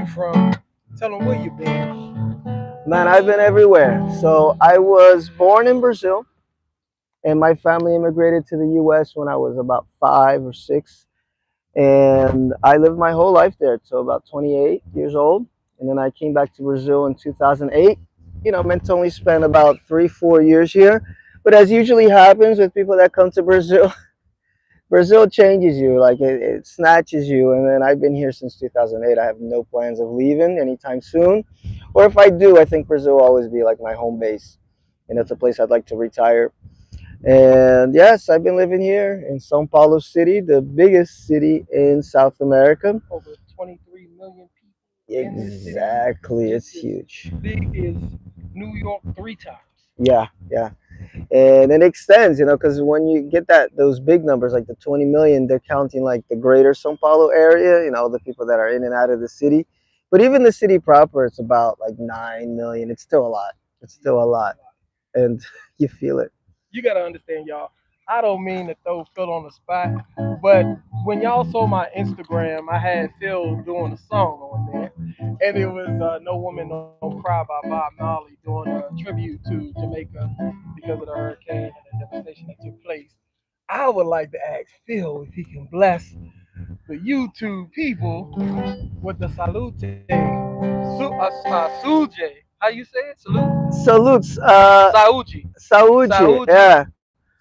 you from? Tell them where you been. Man, I've been everywhere. So I was born in Brazil, and my family immigrated to the U.S. when I was about 5 or 6, and I lived my whole life there till about 28 years old, and then I came back to Brazil in 2008. Meant to only spend about 3, 4 years here, but as usually happens with people that come to Brazil, Brazil changes you, like it snatches you. And then I've been here since 2008. I have no plans of leaving anytime soon. Or if I do, I think Brazil will always be like my home base. And it's a place I'd like to retire. And yes, I've been living here in São Paulo City, the biggest city in South America. Over 23 million people in this city. Exactly. It's It's as huge. big as New York 3 times. Yeah, yeah. And it extends, because when you get those big numbers like the 20 million, they're counting like the greater Sao Paulo area, the people that are in and out of the city. But even the city proper, it's about like 9 million. It's still a lot. It's still a lot, and you feel it. You gotta understand, y'all. I don't mean to throw Phil on the spot, but when y'all saw my Instagram, I had Phil doing a song on there, and it was "No Woman No Cry" by Bob Marley, doing a tribute to Jamaica because of the hurricane and the devastation that took place. I would like to ask Phil if he can bless the YouTube people with the salute, suje. How you say it? Salute, Salutes, sauji, Saúde, sauji, yeah.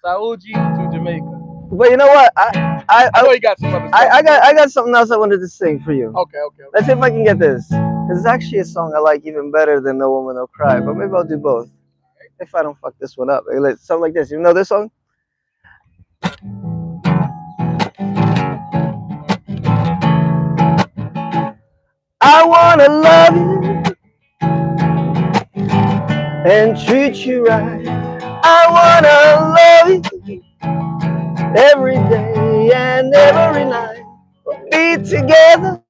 sauji to Jamaica. But you know what? I, I I, know he got some other I, stuff, I got, but I got something else I wanted to sing for you. okay, okay, Let's see okay. if I can get this. 'Cause it's actually a song I like even better than No Woman No Cry. But maybe I'll do both if I don't fuck this one up. Something like this. You know this song? I wanna love you and treat you right. I wanna love you every day and every night. We'll be together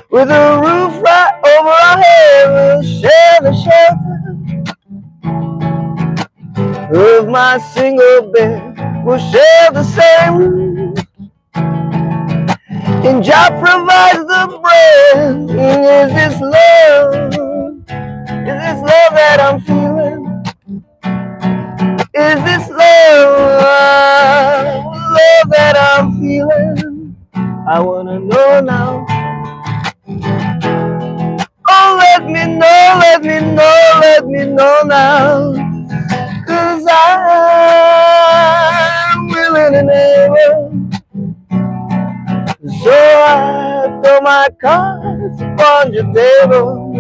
with a roof right over our head. We'll share the shelter of my single bed. We'll share the same room, and Jah provides the bread. Is this love? Is this love that I'm feeling? Is this love that I'm feeling? I wanna know now. Oh, let me know, let me know now. 'Cause I'm willing and able. So I throw my cards upon your table.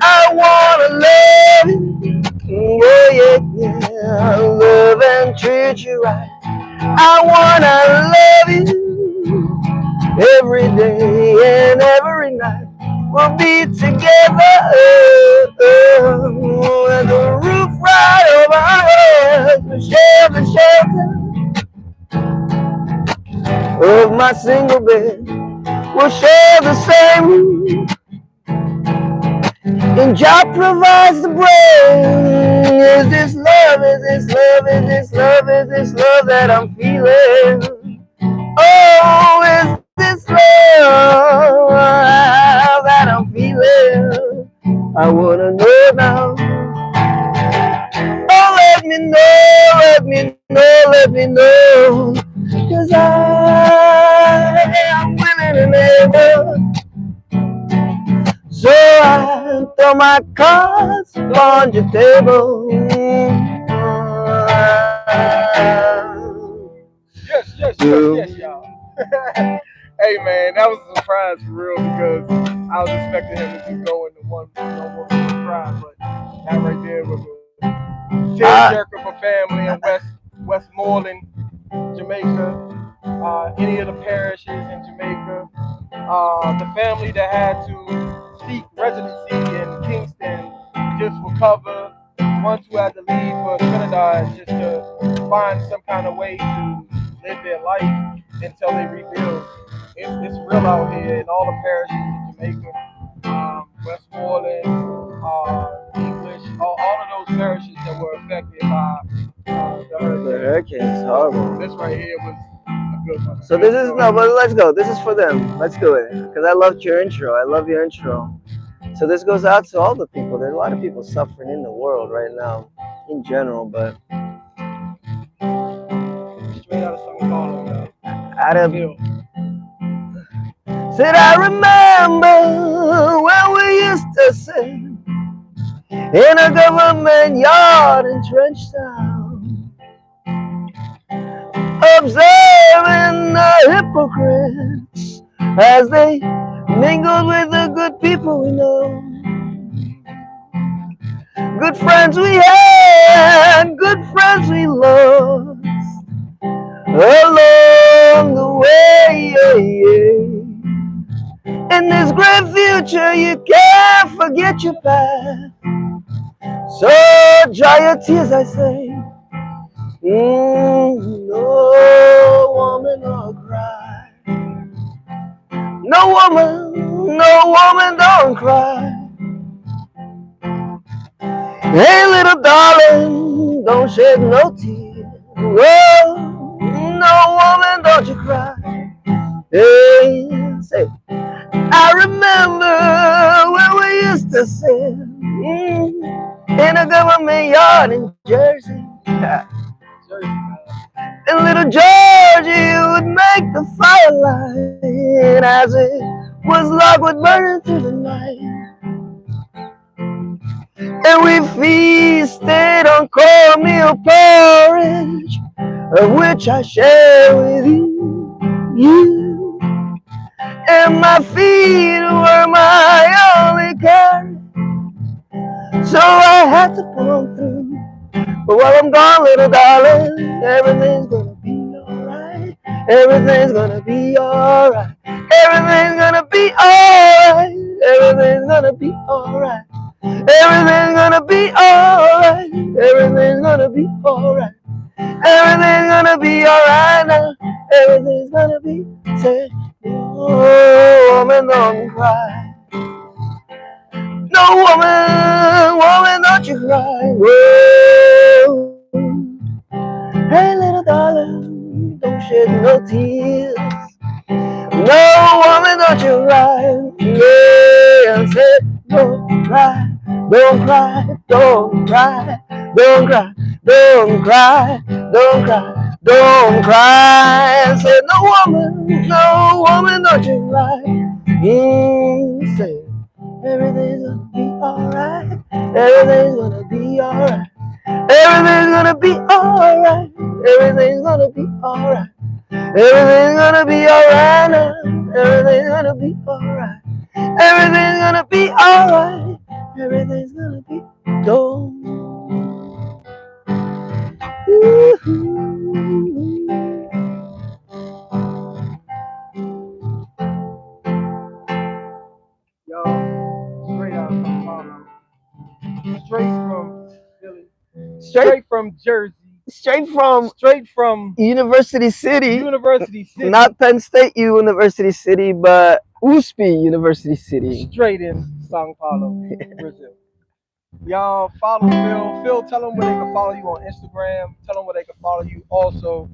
I wanna love you, oh yeah, yeah. Love and treat you right. I wanna love you every day and every night. We'll be together with the roof right over our heads. We'll share the shelter of my single bed. We'll share the same room, and Jah provides the bread. Is this love? Is this love? Is this love? Is this love that I'm feeling? Oh, is this love that I'm feeling? I wanna know now. Oh, let me know, let me know, let me know. 'Cause I'm willing and able. So I throw my cards on your table. Yes, yes, yes, yes, y'all. Hey man, that was a surprise for real because I was expecting him to just go into one no woman no cry, but that right there was a Uh, tearjerker for family in Westmoreland, Jamaica. Any of the parishes in Jamaica. The family that had to seek residency in Kingston just for cover. Ones who had to leave for Trinidad just to find some kind of way to live their life until they rebuild. It's real out here in all the parishes in Jamaica, Westmoreland, English, all of those parishes that were affected by the the hurricane. hurricane is So horrible. this right here was a So this is no, but let's go. This is for them. Let's do it because I loved your intro. I love your intro. So this goes out to all the people. There's a lot of people suffering in the world right now, in general. But Straight out of Sao Paulo, out of Phil. said I remember when we used to sit in a government yard in Trenchtown, observing the hypocrites as they mingled with the good people we know. Good friends we had, good friends we lost along the way. Yeah, yeah. In this great future, you can't forget your past. So dry your tears, I say. No woman, no cry. No woman, don't cry. Hey, little darling, don't shed no tears. Whoa, no woman, don't you cry. Hey, say, I remember when we used to sit in a government yard in Jersey. And little Georgie would make the firelight as it was logwood burning through the night. And we feasted on cornmeal porridge, of which I share with you. You and my feet were my only care, so I had to pull on through. But while I'm gone, little darling, everything's gonna be alright. Everything's gonna be alright. Everything's gonna be alright. Everything's gonna be alright. Everything's gonna be alright. Everything's gonna be alright. Everything's gonna be alright now. Everything's gonna be said. Oh, woman, don't cry. No woman, don't you cry. Whoa. Hey, little darling, don't shed no tears. No woman, don't you cry. Yeah, I said, don't cry, don't cry, don't cry, don't cry, don't cry, don't cry, don't cry. I said, no woman, don't you cry. Say, everything's gonna be alright. Everything's gonna be alright. Everything's gonna be alright. Everything's gonna be alright. Everything's gonna be alright now. Everything's gonna be alright. Everything's gonna be alright. Everything's gonna be done. Yo, straight out of Sao Paulo. Straight from Philly. Straight, Straight from Jersey. straight from Straight from University City, University City. not Penn State University City, but U.S.A. University City. Straight in Sao Paulo, Brazil. Y'all follow Phil. Phil, tell them where they can follow you on Instagram. Tell them where they can follow you also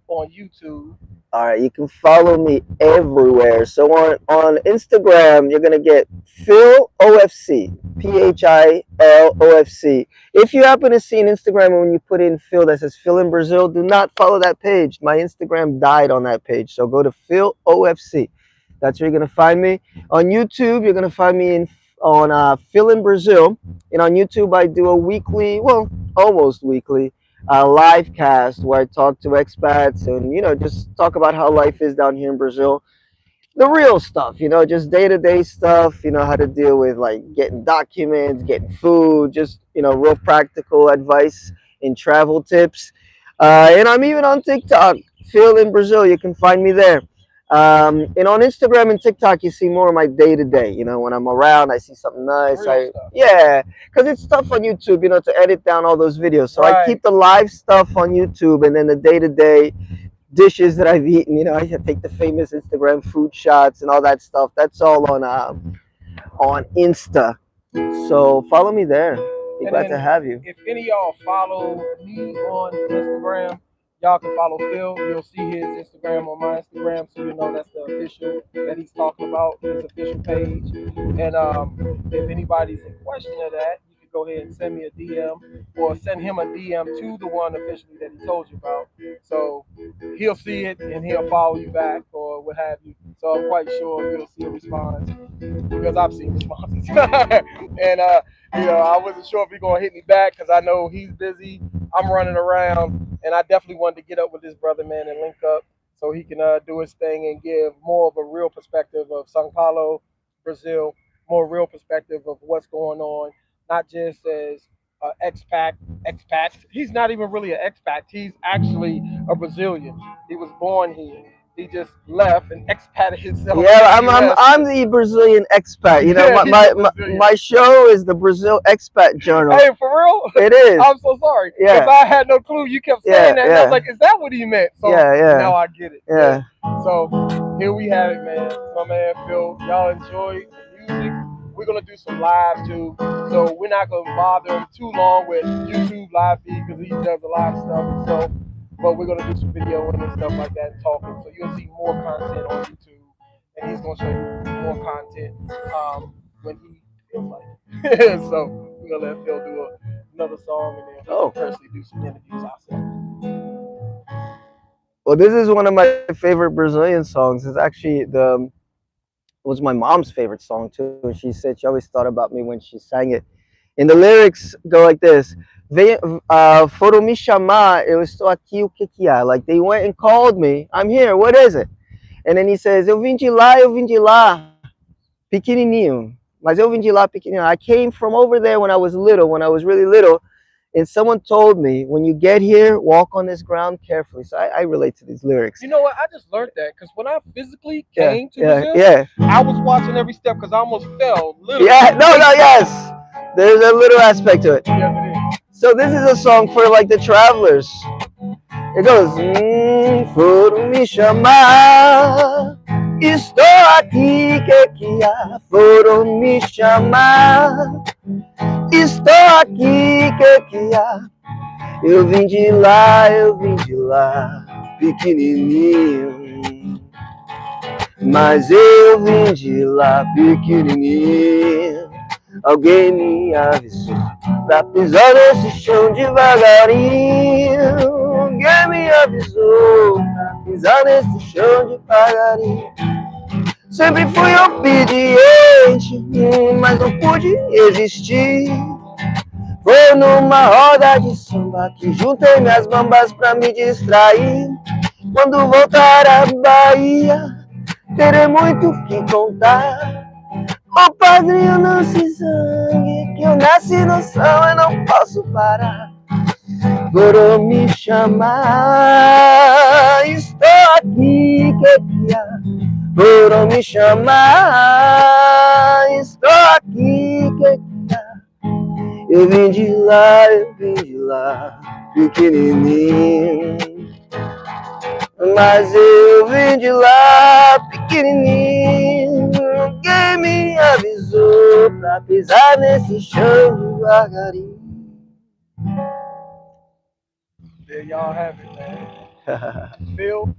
on YouTube. All right, you can follow me everywhere. So on Instagram, you're gonna get Philrayofc, Philrayofc. If you happen to see an Instagram when you put in Phil that says Phil in Brazil, do not follow that page. My Instagram died on that page, so go to Philrayofc. That's where you're gonna find me. On YouTube, you're gonna find me on Phil in Brazil, and on YouTube I do a weekly, well, almost weekly live cast where I talk to expats and just talk about how life is down here in Brazil, the real stuff, just day-to-day stuff, how to deal with like getting documents, getting food, just real practical advice and travel tips. And I'm even on TikTok, Phil in Brazil. You can find me there. And on Instagram and TikTok, you see more of my day to day. When I'm around, I see something nice. Real stuff. Yeah, because it's tough on YouTube, to edit down all those videos. So I Right. keep the live stuff on YouTube, and then the day to day dishes that I've eaten. I take the famous Instagram food shots and all that stuff. That's all on Insta. So follow me there. Be And glad to then have you. if any of y'all follow me on Instagram, Y'all can follow Phil. You'll see his Instagram on my Instagram, so you know that's the official that he's talking about, his official page. And if anybody's in question of that, you can go ahead and send me a DM or send him a DM to the one officially that he told you about. So he'll see it and he'll follow you back or what have you. So I'm quite sure you'll see a response because I've seen responses. And I wasn't sure if he's gonna hit me back because I know he's busy. I'm running around, and I definitely wanted to get up with this brother, man, and link up so he can do his thing and give more of a real perspective of Sao Paulo, Brazil, more real perspective of what's going on, not just as expat. He's not even really an expat. He's actually a Brazilian. He was born here. He just left and expatted himself to Yeah, the I'm U.S. I'm the Brazilian expat. You know, Yeah, my he's a my, my, Brazilian. my show is the Brazil Expat Journal. Hey, for real? It is. I'm so sorry because Yeah, I had no clue. You kept saying yeah, that, and I was yeah, like, "Is that what he meant?" So yeah, yeah, now I get it. Yeah. yeah. So here we have it, man. My man Phil. Y'all enjoy the music. We're gonna do some live too. So we're not gonna bother him too long with YouTube live feed because he does a lot of stuff himself. But we're gonna do some videoing and stuff like that and talking. So you'll see more content on YouTube, and he's gonna show you more content when he feels like it. So we're gonna let Phil do another song, and then we can Oh, personally do some interviews ourselves. well, this is one of my favorite Brazilian songs. It's actually the it was my mom's favorite song too. And she said she always thought about me when she sang it. And the lyrics go like this: foram me chamar, eu estou aqui, o que que há? Like they went and called me. I'm here. What is it? And then he says, eu vim de lá, pequenininho. Mas eu vim de lá pequenininho. I came from over there when I was little, when I was really little. And someone told me, when you get here, walk on this ground carefully. So I relate to these lyrics. You know what? I just learned that because when I physically Yeah, came to yeah, Brazil, yeah. I was watching every step because I almost fell literally Yeah, no, face no, down. yes. There's a little aspect to it. Yes, it is. So this is a song for like the travelers. It goes, foram me chamar, estou aqui, que há? Foram me chamar, estou aqui, que há? Eu vim de lá, pequenininho. Mas eu vim de lá, pequenininho. Alguém me avisou pra pisar nesse chão devagarinho. Alguém me avisou pra pisar nesse chão devagarinho. Sempre fui obediente, mas não pude resistir. Foi numa roda de samba que juntei minhas bambas pra me distrair. Quando voltar à Bahia, terei muito o que contar. Ô padrinho, não se zangue, que eu nasci no céu e não posso parar. Foram me chamar, estou aqui, que há? Foram me chamar, estou aqui, que há? Eu vim de lá, pequenininho. Mas eu vim de lá, pequenininho. Quem me avisou pra pisar nesse chão devagarinho? There y'all have it, man. Phil.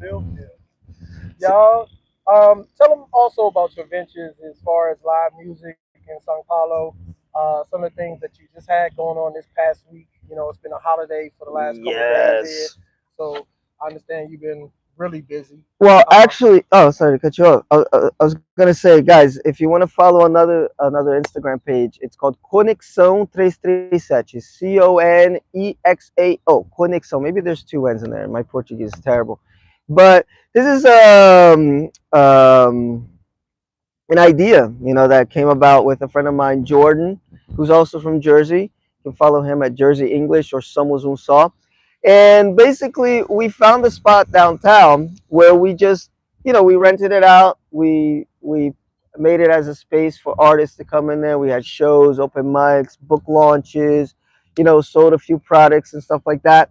Y'all, tell them also about your ventures as far as live music in Sao Paulo. Some of the things that you just had going on this past week. It's been a holiday for the last couple of days here, Yes. so I understand you've been really busy. Well, Uh, actually, oh, sorry to cut you off. I was gonna say, guys, if you want to follow another Instagram page, it's called Conexão 337. CONEXAO. Conexão. Maybe there's two N's in there. My Portuguese is terrible, but this is an idea, that came about with a friend of mine, Jordan, who's also from Jersey. You can follow him at Jersey English or Somos um Só. And basically, we found a spot downtown where we just, we rented it out. We made it as a space for artists to come in there. We had shows, open mics, book launches, sold a few products and stuff like that.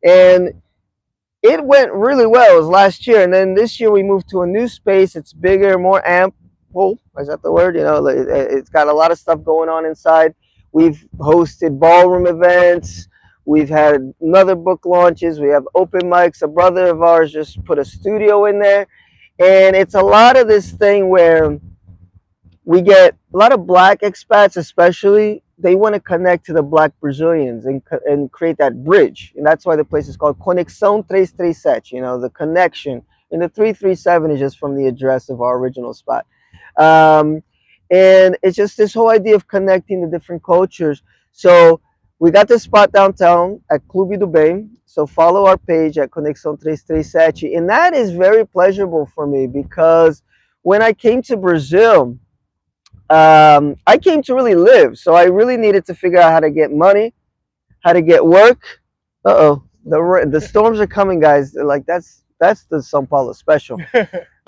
And it went really well. It was last year, and then this year we moved to a new space. It's bigger, more ample. Is that the word? It's got a lot of stuff going on inside. We've hosted ballroom events. We've had another book launches. We have open mics. A brother of ours just put a studio in there, and it's a lot of this thing where we get a lot of black expats, especially. They want to connect to the black Brazilians and create that bridge, and that's why the place is called Conexão 337. You know, the connection, and the 337 is just from the address of our original spot. Um, and it's just this whole idea of connecting the different cultures. So we got this spot downtown at Clube do Bem. So follow our page at Conexão 337, and that is very pleasurable for me because when I came to Brazil, I came to really live. So I really needed to figure out how to get money, how to get work. Uh-oh, the storms are coming, guys. Like that's the São Paulo special.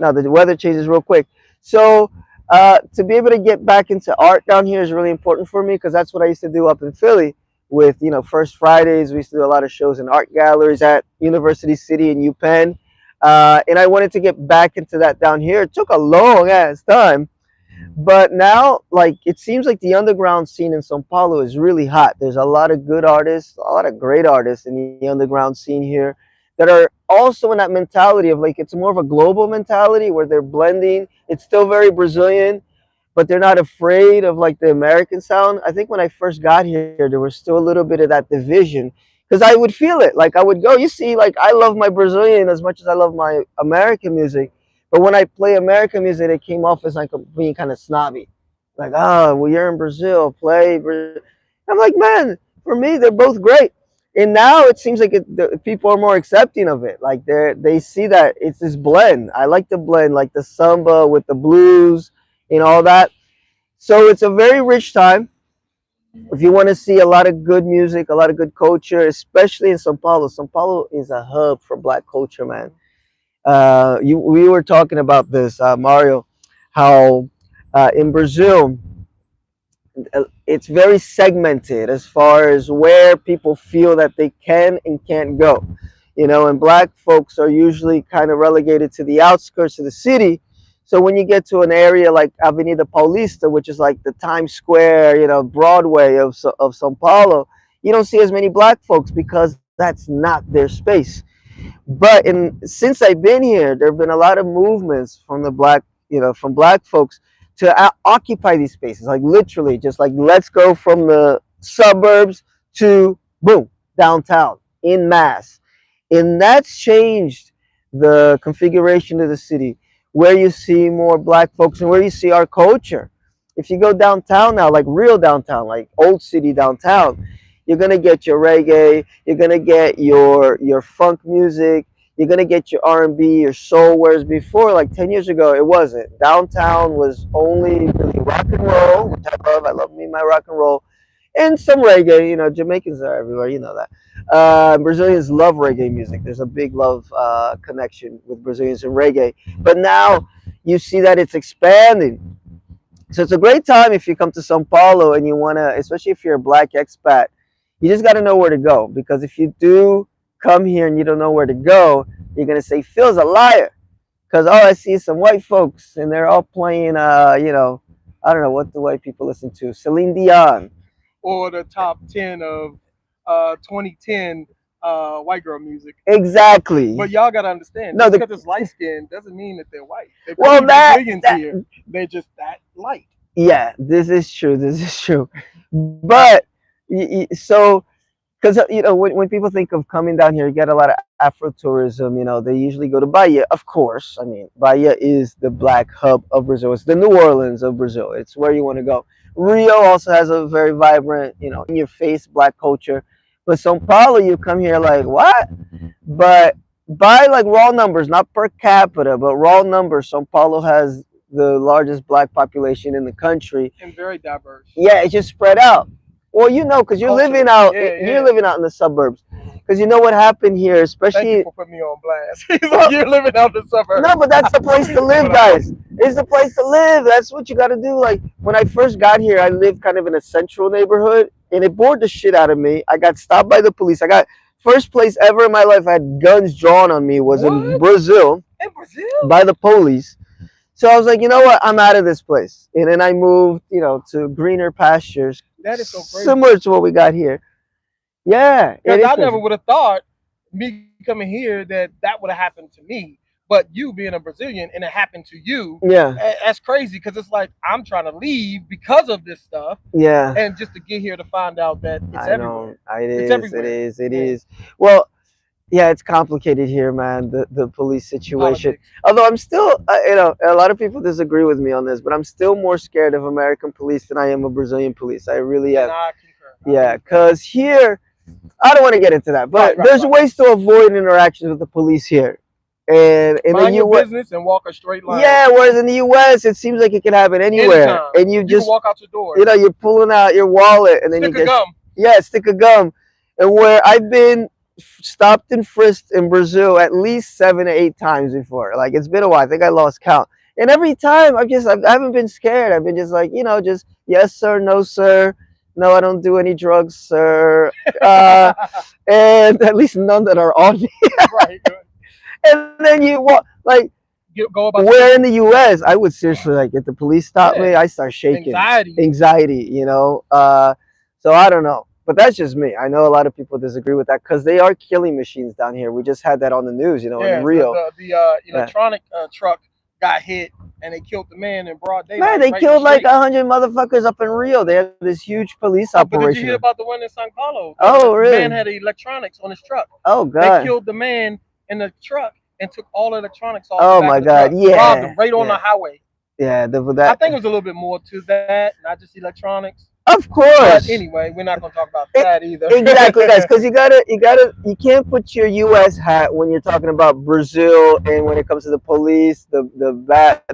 Now the weather changes real quick. So to be able to get back into art down here is really important for me because that's what I used to do up in Philly with, you know, First Fridays. We used to do a lot of shows in art galleries at University City and UPenn. And I wanted to get back into that down here. It took a long ass time, but now, like, it seems like the underground scene in Sao Paulo is really hot. There's a lot of good artists, a lot of great artists in the underground scene here that are also in that mentality of like, it's more of a global mentality where they're blending. It's still very Brazilian, but they're not afraid of like the American sound. I think when I first got here, there was still a little bit of that division because I would feel it. Like I would go, you see, like I love my Brazilian as much as I love my American music, but when I play American music, it came off as like being kind of snobby. Like, oh, well, you're in Brazil, play. I'm like, man, for me, they're both great. And now it seems like people are more accepting of it. Like they see that it's this blend. I like the blend, like the samba with the blues and all that. So it's a very rich time. If you want to see a lot of good music, a lot of good culture, especially in São Paulo. São Paulo is a hub for black culture, man. We were talking about this, Mario, how in Brazil it's very segmented as far as where people feel that they can and can't go. You know, and black folks are usually kind of relegated to the outskirts of the city. So when you get to an area like Avenida Paulista, which is like the Times Square, you know, Broadway of São Paulo, you don't see as many black folks because that's not their space. But since I've been here, there have been a lot of movements from the black, you know, from black folks to occupy these spaces. Like literally, just like let's go from the suburbs to boom downtown in mass, and that's changed the configuration of the city, where you see more black folks and where you see our culture. If you go downtown now, like real downtown, like old city downtown, you're gonna get your reggae, you're gonna get your funk music, you're gonna get your R&B, your soul. Whereas before, like 10 years ago, it wasn't. Downtown was only really rock and roll, which I love. I love me my rock and roll, and some reggae. You know, Jamaicans are everywhere. You know that. Brazilians love reggae music. There's a big love connection with Brazilians and reggae. But now you see that it's expanding. So it's a great time if you come to Sao Paulo and you want to, especially if you're a black expat, you just got to know where to go. Because if you do come here and you don't know where to go, you're going to say, Phil's a liar. Because all I see is some white folks and they're all playing, you know, I don't know what the white people listen to. Celine Dion. Or the top 10 of 2010 white girl music. Exactly. But y'all gotta understand, No, just because it's light skinned doesn't mean that they're white. They're well, probably Brazilians here. They're just that light. Yeah, this is true. This is true. But so because you know when people think of coming down here, you get a lot of Afro tourism. You know, they usually go to Bahia, of course. I mean, Bahia is the black hub of Brazil. It's the New Orleans of Brazil. It's where you want to go. Rio also has a very vibrant, you know, in your face black culture. But São Paulo, you come here like what? But by like raw numbers, not per capita, but raw numbers, São Paulo has the largest black population in the country. And very diverse. Yeah, it's just spread out. Well, you know, because you're living out, you're living out in the suburbs. Because you know what happened here, especially. Thank you for putting me on blast. He's like, you're living out in the suburbs. No, but that's the place to live, guys. It's the place to live. That's what you got to do. Like when I first got here, I lived kind of in a central neighborhood, and it bored the shit out of me. I got stopped by the police. I got first place ever in my life I had guns drawn on me was in Brazil. In Brazil? By the police. So I was like, you know what? I'm out of this place. And then I moved, you know, to greener pastures. That is so crazy. Similar to what we got here. Yeah, it Because is I never crazy. would have thought me coming here that would have happened to me. But you being a Brazilian and it happened to you, Yeah, that's crazy. Because it's like I'm trying to leave because of this stuff, yeah. and just to get here to find out that it's I know. everywhere. It It's is. It everywhere. is. It Yeah, is. Well, yeah, it's complicated here, man. The police situation. politics. Although I'm still, a lot of people disagree with me on this, but I'm still more scared of American police than I am of Brazilian police. I really And am. I concur. I agree Yeah, with that. because here, I don't want to get into that, Right, but right, there's right. ways to avoid interactions with the police here. And in the Mind your U.S., business and walk a straight line. yeah, whereas in the U.S., it seems like it can happen anywhere, Anytime and you you can just, walk out your door, you're pulling out your wallet, and then you stick of get, gum. yeah, stick of gum. And where I've been stopped and frisked in Brazil at least 7 or 8 times before. Like it's been a while. I think I lost count. And every time I haven't been scared. I've been just like, just yes sir, no sir, no I don't do any drugs, sir. Uh, and at least none that are on me. Right. And then you walk like Go about your where in business. the U.S. I would seriously like if the police stop Yeah. me, I start shaking, Anxiety. anxiety. So I don't know, but that's just me. I know a lot of people disagree with that because they are killing machines down here. We just had that on the news, in Yeah. The Rio. the the Yeah, electronic truck got hit and they killed the man in broad man, daylight they right in the killed like street. 100 motherfuckers up in Rio. They had this huge police Oh, but did you operation. hear about the one in Sao Paulo? The Oh, man really? had electronics on his truck. Oh, They God. killed the man in the truck and took all the electronics off the Oh, back my of the God. truck. Robbed him Yeah, right on the yeah, highway. yeah. I That, think it was a little bit more to that, not just electronics. of But course. anyway, we're not going to talk about It, that either. exactly, guys, because you can't put your U.S. hat when you're talking about Brazil and when it comes to the police, the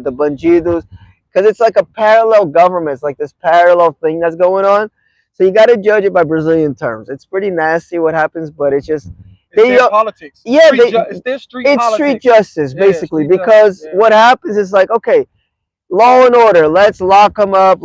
bandidos, because it's like a parallel government. It's like this parallel thing that's going on. So you got to judge it by Brazilian terms. It's pretty nasty what happens, but it's just It's they, their politics. yeah, It's their street it's street politics. justice Yeah, basically street justice. because Yeah. what happens is like, okay, law and order, let's lock them up.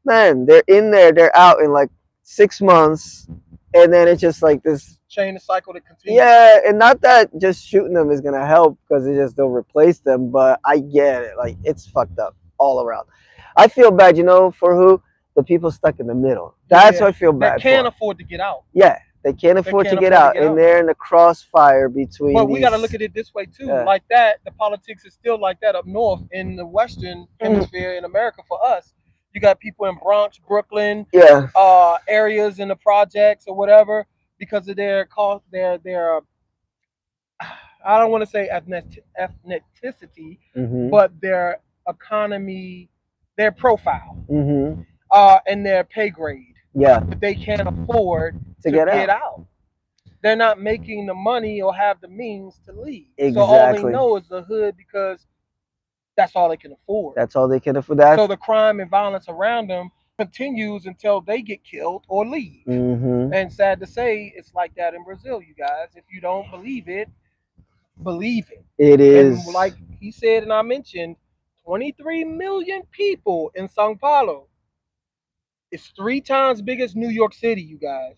Man, they're in there, they're out in like 6 months, and then it's just like this. Chain the cycle that continues. Yeah, and not that just shooting them is gonna help because it just don't replace them, but I get it. Like it's fucked up all around. I feel bad, for who? The people stuck in the middle. That's Yeah, what I feel that bad can't for. afford to get out. Yeah, they can't They afford to can't get afford to out, get and out. they're in the crossfire between But we got to look these. at it this way too. Yeah. Like that, the politics is still like that up north in the Western Mhm. Hemisphere in America. For us, you got people in Bronx, Brooklyn, Yeah. areas in the projects or whatever because of their cost, their I don't want to say ethnicity, Mhm. but their economy, their profile, Mhm. and their pay grade Yeah. that they can't afford To to get get out. out. They're not making the money or have the means to leave. So all they Exactly. know is the hood because that's all they can afford. That's all they can afford. So That's. the crime and violence around them continues until they get killed or leave. Mhm. And sad to say, it's like that in Brazil, you guys. If you don't believe it. It And is. like he said, and I mentioned, 23 million people in Sao Paulo. It's 3 times big as New York City, you guys.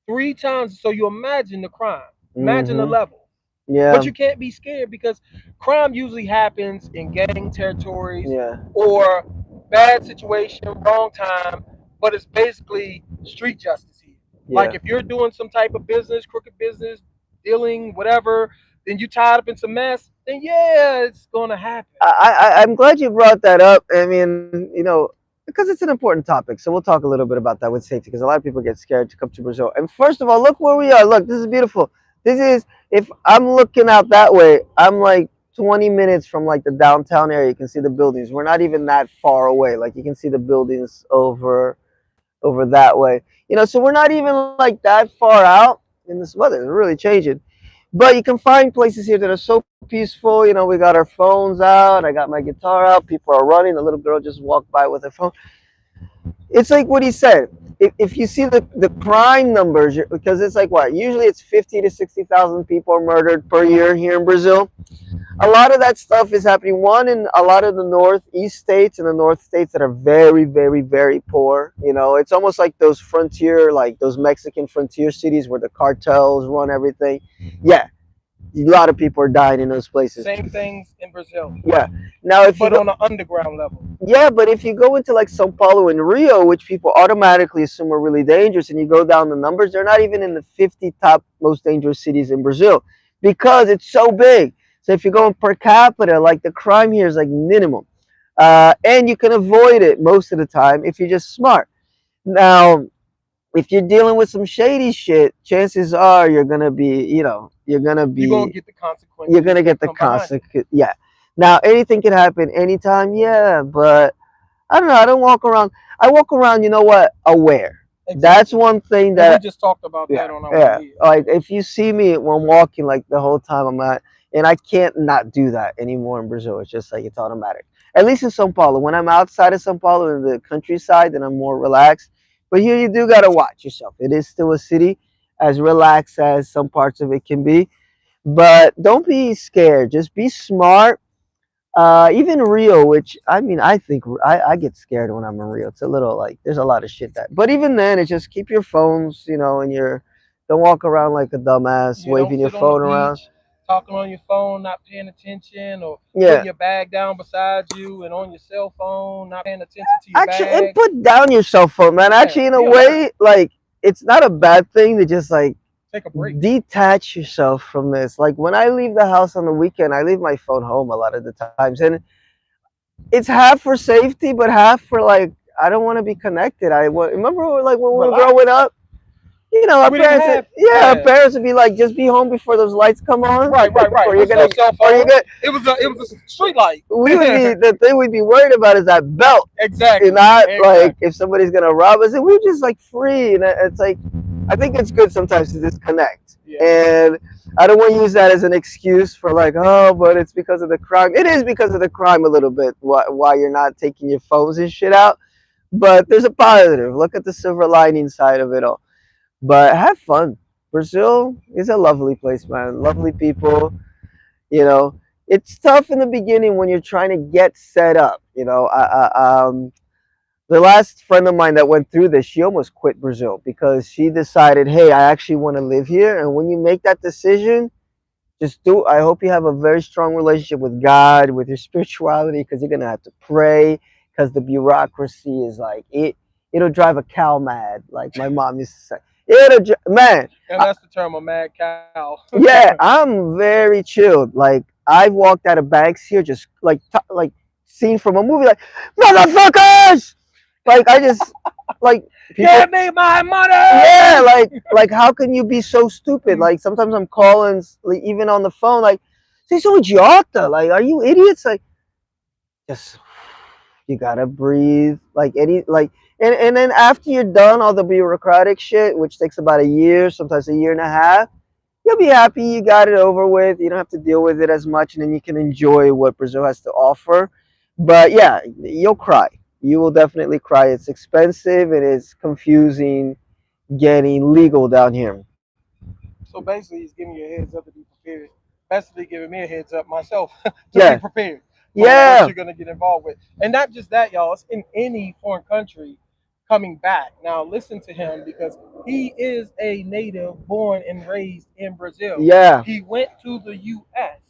3 times. So you imagine the crime. Imagine the Mhm. level. But Yeah. you can't be scared because crime usually happens in gang territories Yeah. or bad situation, wrong time. But it's basically street justice here. Like Yeah. if you're doing some type of business, crooked business, dealing, whatever, then you tied up in some mess, then yeah, it's gonna happen. I'm glad you brought that up. I mean, because it's an important topic. So we'll talk a little bit about that with safety because a lot of people get scared to come to Brazil. And first of all, look where we are. Look, this is beautiful. This is if I'm looking out that way, I'm like 20 minutes from like the downtown area. You can see the buildings. We're not even that far away. Like you can see the buildings over that way. So we're not even like that far out. And this weather is really changing. But you can find places here that are so peaceful. We got our phones out. I got my guitar out. People are running. A little girl just walked by with her phone. It's like what he said. If you see the crime numbers, because it's like what? Usually it's 50 to 60,000 people are murdered per year here in Brazil. A lot of that stuff is happening, one, in a lot of the northeast states and the north states that are very, very, very poor. It's almost like those frontier, like those Mexican frontier cities where the cartels run everything. Yeah, a lot of people are dying in those places. Same things in Brazil, Yeah. Now, if you but go, on an underground level. yeah, but if you go into like Sao Paulo and Rio, which people automatically assume are really dangerous, and you go down the numbers, they're not even in the 50 top most dangerous cities in Brazil because it's so big. So if you go per capita, like the crime here is like minimum, and you can avoid it most of the time if you're just smart. Now, if you're dealing with some shady shit, chances are you're gonna be, You're gonna get the you're consequences gonna get that the come behind it. consequence. Yeah. Now anything can happen anytime. Yeah, but I don't know. I don't walk around. I walk around. You know what? Aware. That's Exactly. one thing And we that. just talked about Yeah, that on our way yeah. here. Like if you see me when walking, like the whole time I'm at, and I can't not do that anymore in Brazil. It's just like it's automatic. At least in São Paulo. When I'm outside of São Paulo in the countryside, then I'm more relaxed. But here you do gotta watch yourself. It is still a city, as relaxed as some parts of it can be. But don't be scared. Just be smart. Even Rio, which I mean, I think I get scared when I'm in Rio. It's a little like there's a lot of shit that. But even then, it's just keep your phones, and don't walk around like a dumbass You don't waving your sit on the phone around. beach talking on your phone, not paying attention, or putting Yeah, your bag down beside you and on your cell phone, not paying attention to your actually, and bag. put down your cell phone, man. Yeah, Actually, in a be alert. way, like it's not a bad thing to just like Take a break. detach yourself from this. Like when I leave the house on the weekend, I leave my phone home a lot of the times, and it's half for safety, but half for like I don't want to be connected. Remember like when we were growing Relax. up. Our We didn't parents, have, yeah, our yeah. parents would be like, just be home before those lights come on, Right, right, right. or There you're was no gonna, cell or you're phone. gonna. It was a street light. We would be the thing we'd be worried about is that belt, and Exactly. not like Exactly. if somebody's gonna rob us. And we're just like free, and it's like, I think it's good sometimes to disconnect. Yeah. And I don't want to use that as an excuse for like, oh, but it's because of the crime. It is because of the crime a little bit. Why you're not taking your phones and shit out. But there's a positive. Look at the silver lining side of it all. But have fun. Brazil is a lovely place, man. Lovely people. You know, it's tough in the beginning when you're trying to get set up. The last friend of mine that went through this, she almost quit Brazil because she decided, hey, I actually want to live here. And when you make that decision, just do. I hope you have a very strong relationship with God, with your spirituality, because you're gonna have to pray. Because the bureaucracy is like it. It'll drive a cow mad, like my mom used to say. Man, And that's the term, a mad cow. yeah, I'm very chilled. Like I've walked out of banks here, just like scene from a movie, like motherfuckers. Like I just like people. Give me my Yeah, money. like how can you be so stupid? Like sometimes I'm calling, like, even on the phone, like, "Sei so idiota." Like, are you idiots? Like, just you gotta breathe. Like and then after you're done all the bureaucratic shit, which takes about a year, sometimes a year and a half, you'll be happy you got it over with. You don't have to deal with it as much, and then you can enjoy what Brazil has to offer. But yeah, you'll cry. You will definitely cry. It's expensive. It is confusing getting legal down here. So basically, he's giving you a heads up to be prepared. Basically, giving me a heads up myself to be Yeah, prepared for what yeah, you're going to get involved with. And not just that, y'all. It's in any foreign country coming back. Now, listen to him because he is a native born and raised in Brazil. yeah. He went to the U.S.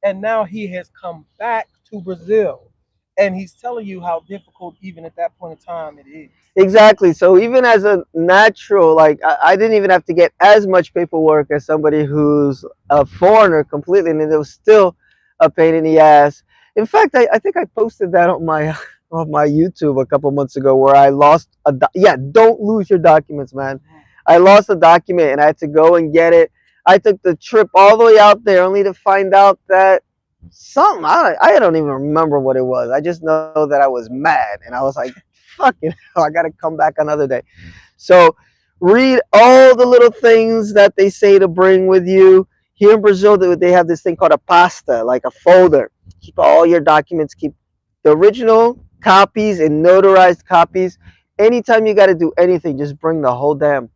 and now he has come back to Brazil. And he's telling you how difficult, even at that point in time, it is. Exactly. So even as a natural, like I didn't even have to get as much paperwork as somebody who's a foreigner completely, and it was still a pain in the ass. In fact, I think I posted that on my on my YouTube a couple months ago, where I lost yeah. Don't lose your documents, man. I lost a document and I had to go and get it. I took the trip all the way out there only to find out that something I don't even remember what it was. I just know that I was mad and I was like, fucking hell, I gotta come back another day. So read all the little things that they say to bring with you. Here in Brazil, they have this thing called a pasta, like a folder. Keep all your documents, keep the original copies and notarized copies. Anytime you got to do anything, just bring the whole And damn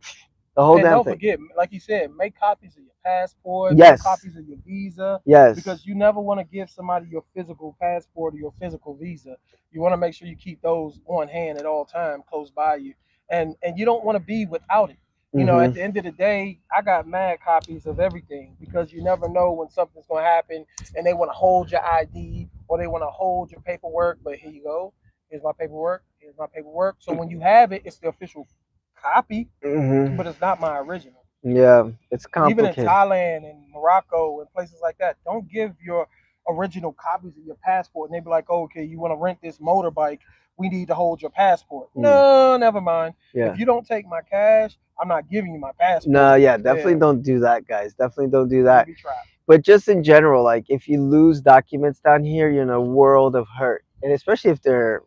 don't thing. forget, like you said, make copies of your passport, make Yes, copies of your visa, yes, because you never want to give somebody your physical passport or your physical visa. You want to make sure you keep those on hand at all time, close by you, and you don't want to be without it. Hmm. At the end of the day, I got mad copies of everything because you never know when something's going to happen and they want to hold your ID or they want to hold your paperwork. But here you go. Here's my paperwork. Here's my paperwork. So when you have it, it's the official copy, Hmm. but it's not my original. Yeah, it's Even in complicated. Thailand and Morocco and places like that, don't give your original copies of your passport. And they be like, oh, okay, you want to rent this motorbike? We need to hold your passport. Mm. No, never mind. Yeah. If you don't take my cash, I'm not giving you my passport. No, yeah, definitely Yeah, don't do that, guys. Definitely don't do you'll that. be trapped. But just in general, like if you lose documents down here, you're in a world of hurt. And especially if they're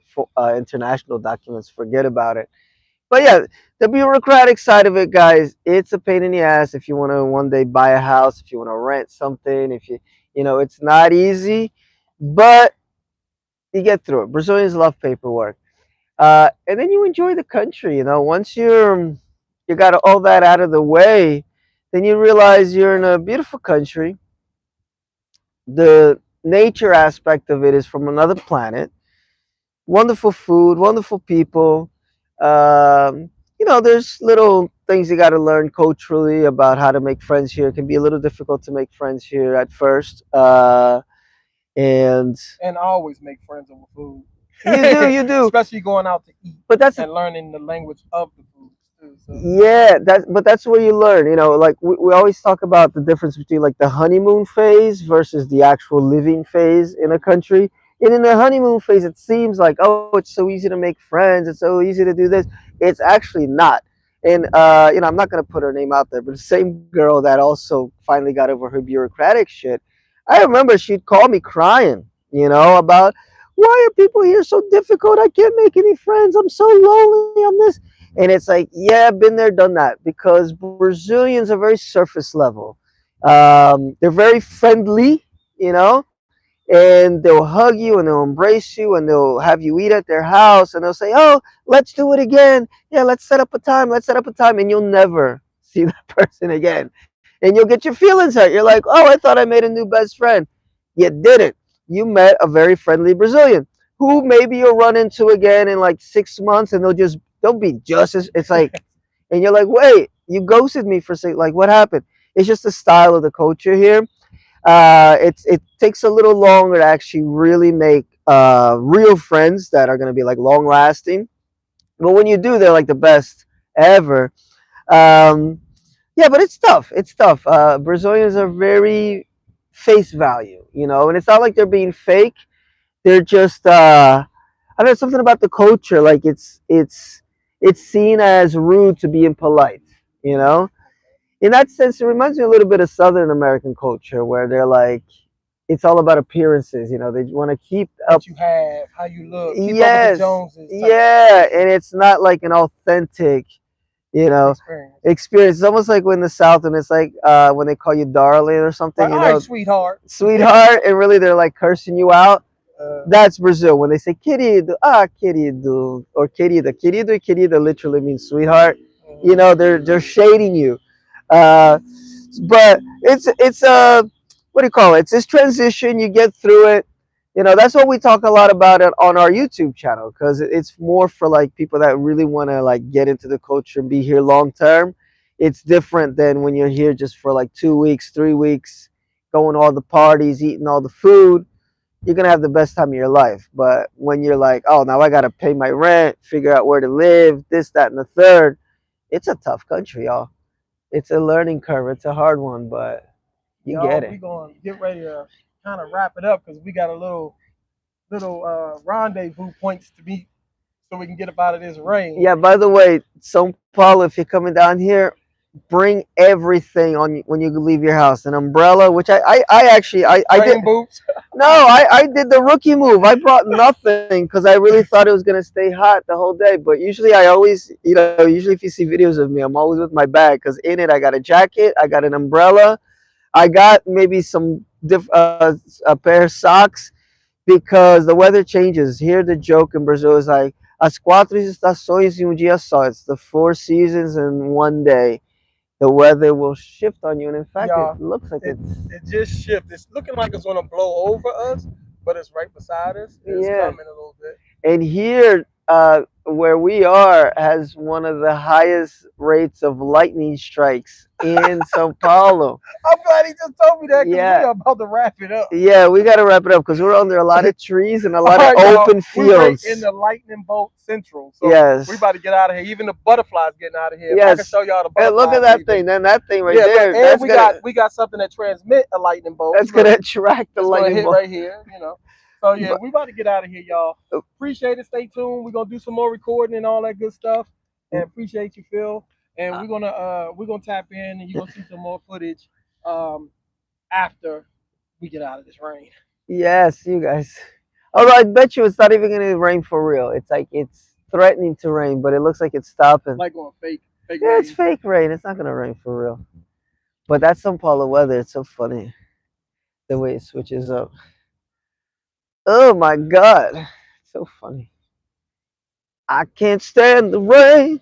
international documents, forget about it. But yeah, the bureaucratic side of it, guys, it's a pain in the ass if you want to one day buy a house, if you want to rent something, if it's not easy, but you get through it. Brazilians love paperwork. And then you enjoy the country. Once you got all that out of the way, then you realize you're in a beautiful country. The nature aspect of it is from another planet. Wonderful food, wonderful people. There's little things you got to learn culturally about how to make friends here. It can be a little difficult to make friends here at first. And And I always make friends over food, you do. especially going out to eat But that's and learning the language of the foods too. So Yeah, that's where you learn. Like we always talk about the difference between like the honeymoon phase versus the actual living phase in a country. And in the honeymoon phase, it seems like, oh, it's so easy to make friends. It's so easy to do this. It's actually not. And I'm not gonna put her name out there, but the same girl that also finally got over her bureaucratic shit. I remember she'd call me crying, about why are people here so difficult? I can't make any friends. I'm so lonely. I'm this. And it's like, yeah, been there, done that. Because Brazilians are very surface level. They're very friendly, you know, and they'll hug you and they'll embrace you and they'll have you eat at their house and they'll say, "Oh, let's do it again. Yeah, let's set up a time. Let's set up a time." And you'll never see that person again. And you'll get your feelings hurt. You're like, "Oh, I thought I made a new best friend." You didn't. You met a very friendly Brazilian who maybe you'll run into again in like 6 months and they'll be just as it's like, and you're like, wait, you ghosted me for like what happened? It's just the style of the culture here. It takes a little longer to actually really make real friends that are going to be like long lasting. But when you do, they're like the best ever. Um, yeah, but it's tough. It's tough. Brazilians are very face value, and it's not like they're being fake. They're just I don't know, something about the culture. Like it's seen as rude to be impolite. You know, in that sense, it reminds me a little bit of Southern American culture, where they're like, it's all about appearances. They want to keep up. what you have, how you look, keep up with the Yes, Joneses type yeah, and it's not like an authentic, you know, experience. experience. It's almost like when the South, and it's like when they call you darling or Like, something, all right, sweetheart. sweetheart, and really they're like cursing you out. uh, That's Brazil. When they say querido, querido, or querida, querido and querida literally means sweetheart. They're shading you. Uh, but it's what do you call it? It's this transition. You get through it. That's what we talk a lot about it on our YouTube channel, because it's more for like people that really want to like get into the culture and be here long term. It's different than when you're here just for like 2 weeks, 3 weeks, going to all the parties, eating all the food. You're gonna have the best time of your life. But when you're like, oh, now I gotta pay my rent, figure out where to live, this, that, and the third, it's a tough country, y'all. It's a learning curve. It's a hard one, but you get y'all, we it. gonna get ready to kind of wrap it up because we got a little rendezvous points to meet so we can get up out of this rain. Yeah. By the way, São Paulo, if you're coming down here, bring everything on you when you leave your house. An umbrella, which I actually I did. Rain boots. No, I did the rookie move. I brought nothing because I really thought it was gonna stay hot the whole day. But usually I always, usually if you see videos of me, I'm always with my bag, because in it I got a jacket, I got an umbrella, I got maybe a pair of socks, because the weather changes. Here the joke in Brazil is like as quatro estações em dia só. It's the 4 seasons in one day. The weather will shift on you, and in fact, it Y'all, looks like it it's it just shifted. It's looking like it's gonna blow over us, but it's right beside us and it's yeah. coming a little bit. And here, where we are has one of the highest rates of lightning strikes in Sao Paulo. I'm glad he just told me that because we Yeah, are about to wrap it up. yeah, we got to wrap it up because we're under a lot of trees and a All lot of right, y'all. open We right in fields. the lightning bolt central, so we Yes, about to get out of here. Even the butterflies getting out of here. If I can yes. show y'all the Hey, look at butterflies that leaving. thing. Then that thing right Yeah, look, there. and we got something that transmit a lightning bolt. That's gonna Look, attract the it's gonna lightning hit bolt. right here. So yeah, But we about to get out of here, y'all. Appreciate it. Stay tuned. We're gonna do some more recording and all that good stuff. And appreciate you, Phil. And we're gonna tap in and you're gonna see some more footage after we get out of this rain. yes, you guys. Although I bet you it's not even gonna rain for real. It's like it's threatening to rain, but it looks like it's stopping. Like on fake Yeah, it's rain. fake rain. It's not gonna rain for real. But that's São Paulo weather. It's so funny the way it switches up. Oh my god, it's so funny. I can't stand the rain.